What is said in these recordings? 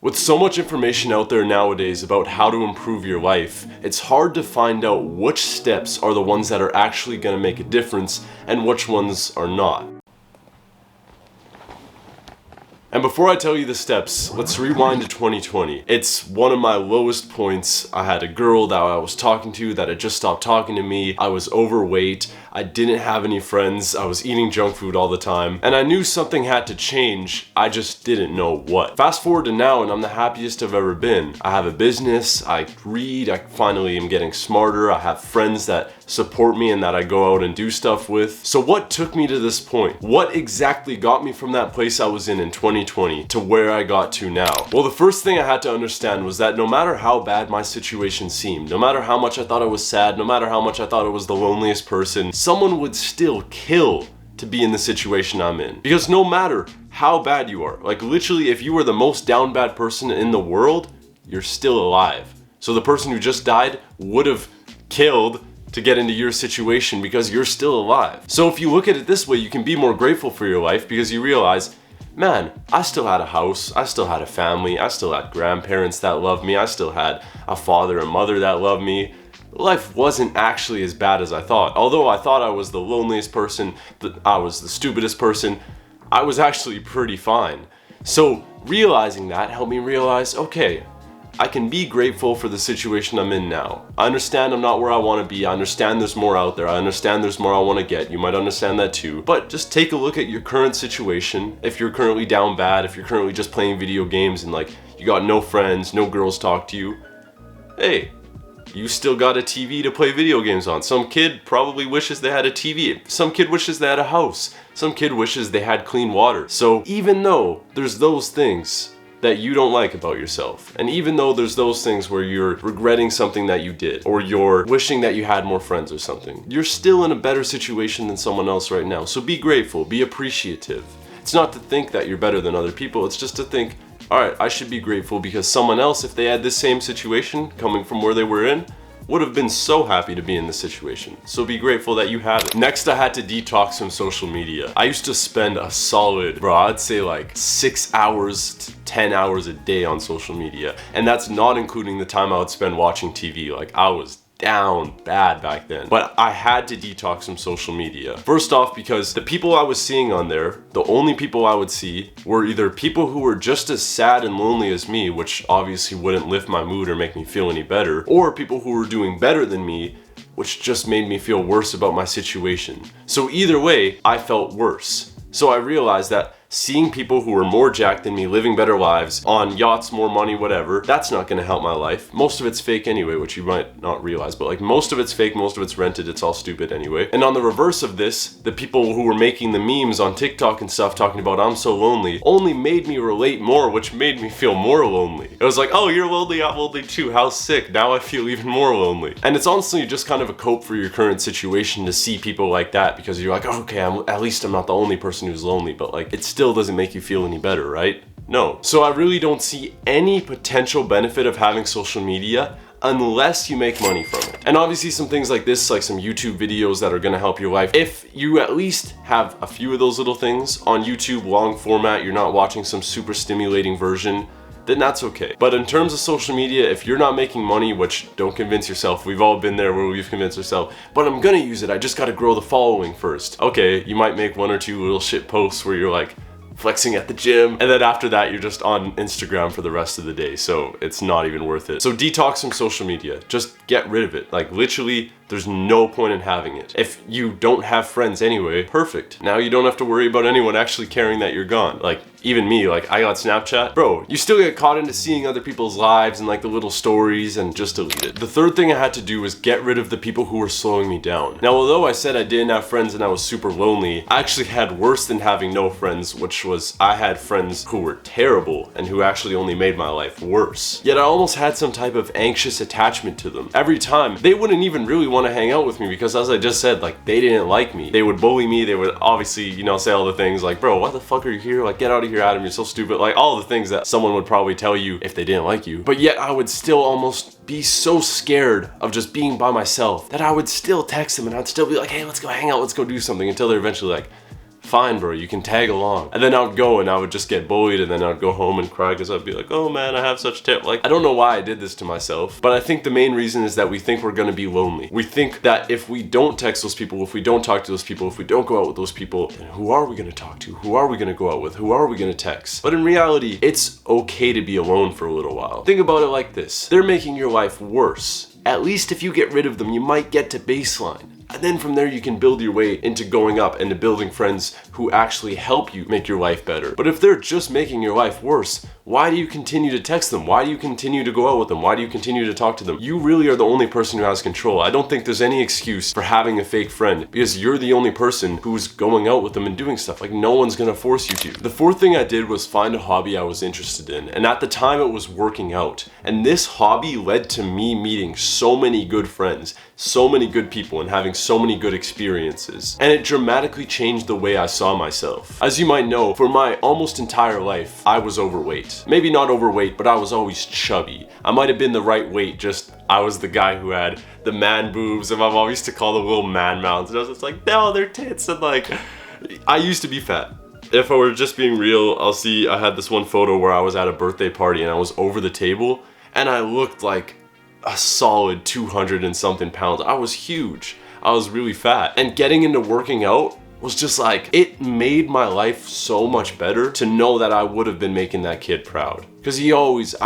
With so much information out there nowadays about how to improve your life, it's hard to find out which steps are the ones that are actually going to make a difference and which ones are not. And before I tell you the steps, let's rewind to 2020. It's one of my lowest points. I had a girl that I was talking to that had just stopped talking to me. I was overweight. I didn't have any friends. I was eating junk food all the time. And I knew something had to change. I just didn't know what. Fast forward to now and I'm the happiest I've ever been. I have a business. I read. I finally am getting smarter. I have friends that support me and that I go out and do stuff with. So what took me to this point? What exactly got me from that place I was in 2020 to where I got to now? Well, the first thing I had to understand was that no matter how bad my situation seemed, no matter how much I thought I was sad, no matter how much I thought I was the loneliest person, someone would still kill to be in the situation I'm in. Because no matter how bad you are, like literally if you were the most down bad person in the world, you're still alive. So the person who just died would have killed to get into your situation because you're still alive. So if you look at it this way, you can be more grateful for your life because you realize, man, I still had a house, I still had a family, I still had grandparents that loved me, I still had a father and mother that loved me. Life wasn't actually as bad as I thought. Although I thought I was the loneliest person, that I was the stupidest person, I was actually pretty fine. So realizing that helped me realize, okay, I can be grateful for the situation I'm in now. I understand I'm not where I want to be. I understand there's more out there. I understand there's more I want to get. You might understand that too. But just take a look at your current situation. If you're currently down bad, if you're currently just playing video games and like you got no friends, no girls talk to you, hey, you still got a TV to play video games on. Some kid probably wishes they had a TV. Some kid wishes they had a house. Some kid wishes they had clean water. So even though there's those things that you don't like about yourself, and even though there's those things where you're regretting something that you did, or you're wishing that you had more friends or something, you're still in a better situation than someone else right now. So be grateful, be appreciative. It's not to think that you're better than other people, it's just to think, all right, I should be grateful because someone else, if they had this same situation coming from where they were in, would have been so happy to be in this situation. So be grateful that you have it. Next, I had to detox from social media. I used to spend a solid, I'd say like 6 hours to 10 hours a day on social media. And that's not including the time I would spend watching TV. Like I was down bad back then. But I had to detox from social media. First off, because the people I was seeing on there, the only people I would see were either people who were just as sad and lonely as me, which obviously wouldn't lift my mood or make me feel any better, or people who were doing better than me, which just made me feel worse about my situation. So either way, I felt worse. So I realized that seeing people who were more jacked than me living better lives on yachts, more money, whatever, that's not gonna help my life. Most of it's fake anyway, which you might not realize, but like most of it's fake, most of it's rented, it's all stupid anyway. And on the reverse of this, the people who were making the memes on TikTok and stuff talking about I'm so lonely only made me relate more, which made me feel more lonely. It was like, oh, you're lonely, I'm lonely too, how sick, now I feel even more lonely. And it's honestly just kind of a cope for your current situation to see people like that because you're like, oh, okay, at least I'm not the only person who's lonely, but like it's still doesn't make you feel any better, right? No. So I really don't see any potential benefit of having social media unless you make money from it. And obviously some things like this, like some YouTube videos that are gonna help your life, if you at least have a few of those little things on YouTube, long format, you're not watching some super stimulating version, then that's okay. But in terms of social media, if you're not making money, which don't convince yourself, we've all been there where we've convinced ourselves, but I'm gonna use it, I just gotta grow the following first. Okay, you might make one or two little shit posts where you're like, flexing at the gym, and then after that you're just on Instagram for the rest of the day, so it's not even worth it. So detox from social media, just get rid of it. Like literally, there's no point in having it. If you don't have friends anyway, perfect. Now you don't have to worry about anyone actually caring that you're gone. Like even me, like I got Snapchat. Bro, you still get caught into seeing other people's lives and like the little stories and just delete it. The third thing I had to do was get rid of the people who were slowing me down. Now, although I said I didn't have friends and I was super lonely, I actually had worse than having no friends, which was I had friends who were terrible and who actually only made my life worse. Yet I almost had some type of anxious attachment to them. Every time, they wouldn't even really want to hang out with me because as I just said, like they didn't like me. They would bully me, they would obviously, you know, say all the things like, bro, why the fuck are you here? Like get out of here, Adam, you're so stupid. Like all the things that someone would probably tell you if they didn't like you. But yet I would still almost be so scared of just being by myself that I would still text them and I'd still be like, hey, let's go hang out, let's go do something, until they're eventually like, fine bro, you can tag along. And then I would go and I would just get bullied, and then I would go home and cry because I'd be like, oh man, I have such like, I don't know why I did this to myself, but I think the main reason is that we think we're gonna be lonely. We think that if we don't text those people, if we don't talk to those people, if we don't go out with those people, then who are we gonna talk to? Who are we gonna go out with? Who are we gonna text? But in reality, it's okay to be alone for a little while. Think about it like this. They're making your life worse. At least if you get rid of them, you might get to baseline. And then from there you can build your way into going up and to building friends who actually help you make your life better. But if they're just making your life worse, why do you continue to text them? Why do you continue to go out with them? Why do you continue to talk to them? You really are the only person who has control. I don't think there's any excuse for having a fake friend, because you're the only person who's going out with them and doing stuff. Like, no one's gonna force you to. The fourth thing I did was find a hobby I was interested in. And at the time it was working out. And this hobby led to me meeting so many good friends, so many good people, and having so many good experiences. And it dramatically changed the way I saw myself. As you might know, for my almost entire life, I was overweight. Maybe not overweight, but I was always chubby. I might have been the right weight, just I was the guy who had the man boobs, and my mom used to call them little man mounds, and I was just like, no, they're tits, and like, I used to be fat. If I were just being real, I had this one photo where I was at a birthday party and I was over the table, and I looked like a solid 200 and something pounds. I was huge. I was really fat. And getting into working out was just like, it made my life so much better to know that I would have been making that kid proud. Because I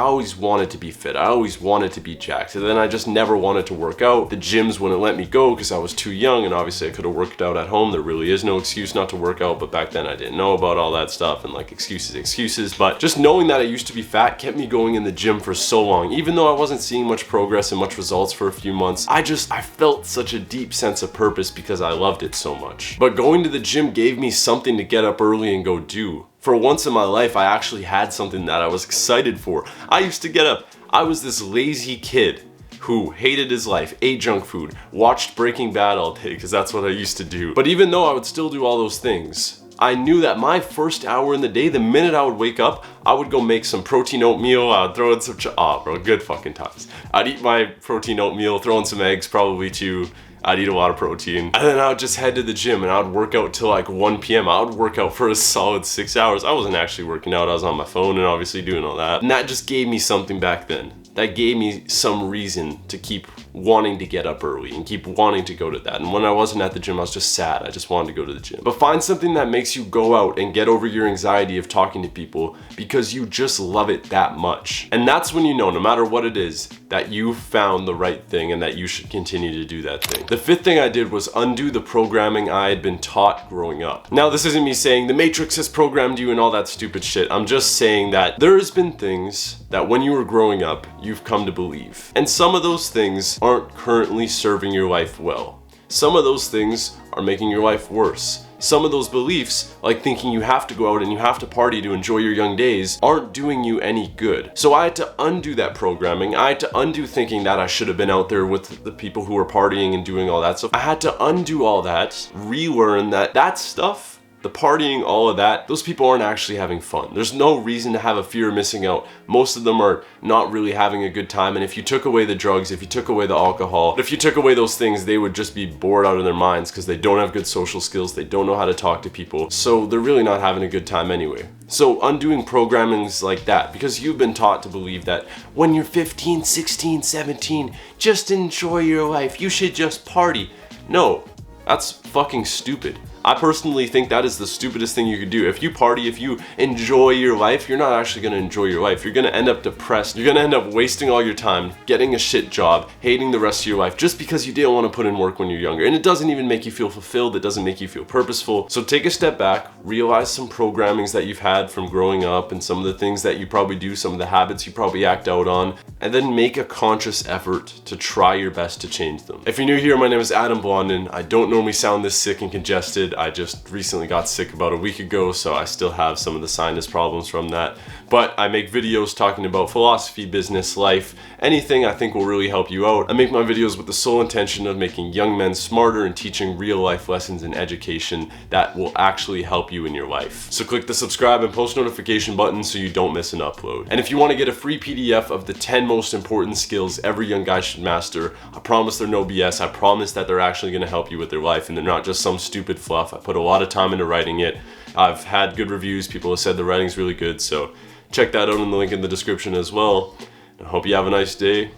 always wanted to be fit. I always wanted to be jacked. And then I just never wanted to work out. The gyms wouldn't let me go because I was too young, and obviously I could have worked out at home. There really is no excuse not to work out, but back then I didn't know about all that stuff, and like excuses. But just knowing that I used to be fat kept me going in the gym for so long. Even though I wasn't seeing much progress and much results for a few months, I felt such a deep sense of purpose because I loved it so much. But going to the gym gave me something to get up early and go do. For once in my life, I actually had something that I was excited for. I used to get up. I was this lazy kid who hated his life, ate junk food, watched Breaking Bad all day, because that's what I used to do. But even though I would still do all those things, I knew that my first hour in the day, the minute I would wake up, I would go make some protein oatmeal. I would throw in some, bro, good fucking times. I'd eat my protein oatmeal, throw in some eggs probably too. I'd eat a lot of protein, and then I would just head to the gym and I would work out till like 1 p.m. I would work out for a solid 6 hours. I wasn't actually working out, I was on my phone and obviously doing all that. And that just gave me something back then. That gave me some reason to keep wanting to get up early and keep wanting to go to that. And when I wasn't at the gym, I was just sad. I just wanted to go to the gym. But find something that makes you go out and get over your anxiety of talking to people because you just love it that much. And that's when you know, no matter what it is, that you found the right thing and that you should continue to do that thing. The fifth thing I did was undo the programming I had been taught growing up. Now, this isn't me saying the Matrix has programmed you and all that stupid shit. I'm just saying that there has been things that when you were growing up, you've come to believe. And some of those things aren't currently serving your life well. Some of those things are making your life worse. Some of those beliefs, like thinking you have to go out and you have to party to enjoy your young days, aren't doing you any good. So I had to undo that programming. I had to undo thinking that I should have been out there with the people who were partying and doing all that stuff. I had to undo all that, relearn that stuff, the partying, all of that, those people aren't actually having fun. There's no reason to have a fear of missing out. Most of them are not really having a good time, and if you took away the drugs, if you took away the alcohol, if you took away those things, they would just be bored out of their minds because they don't have good social skills, they don't know how to talk to people, so they're really not having a good time anyway. So undoing programmings like that, because you've been taught to believe that when you're 15, 16, 17, just enjoy your life, you should just party. No, that's fucking stupid. I personally think that is the stupidest thing you could do. If you party, if you enjoy your life, you're not actually gonna enjoy your life. You're gonna end up depressed. You're gonna end up wasting all your time, getting a shit job, hating the rest of your life just because you didn't want to put in work when you're younger. And it doesn't even make you feel fulfilled. It doesn't make you feel purposeful. So take a step back, realize some programmings that you've had from growing up and some of the things that you probably do, some of the habits you probably act out on, and then make a conscious effort to try your best to change them. If you're new here, my name is Adam Blondin. I don't normally sound this sick and congested. I just recently got sick about a week ago, so I still have some of the sinus problems from that. But I make videos talking about philosophy, business, life, anything I think will really help you out. I make my videos with the sole intention of making young men smarter and teaching real life lessons in education that will actually help you in your life. So click the subscribe and post notification button so you don't miss an upload. And if you want to get a free PDF of the 10 most important skills every young guy should master, I promise they're no BS. I promise that they're actually going to help you with their life and they're not just some stupid fluff. off. I put a lot of time into writing it. I've had good reviews. People have said the writing's really good, so check that out in the link in the description as well. I hope you have a nice day.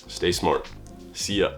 Stay smart. See ya.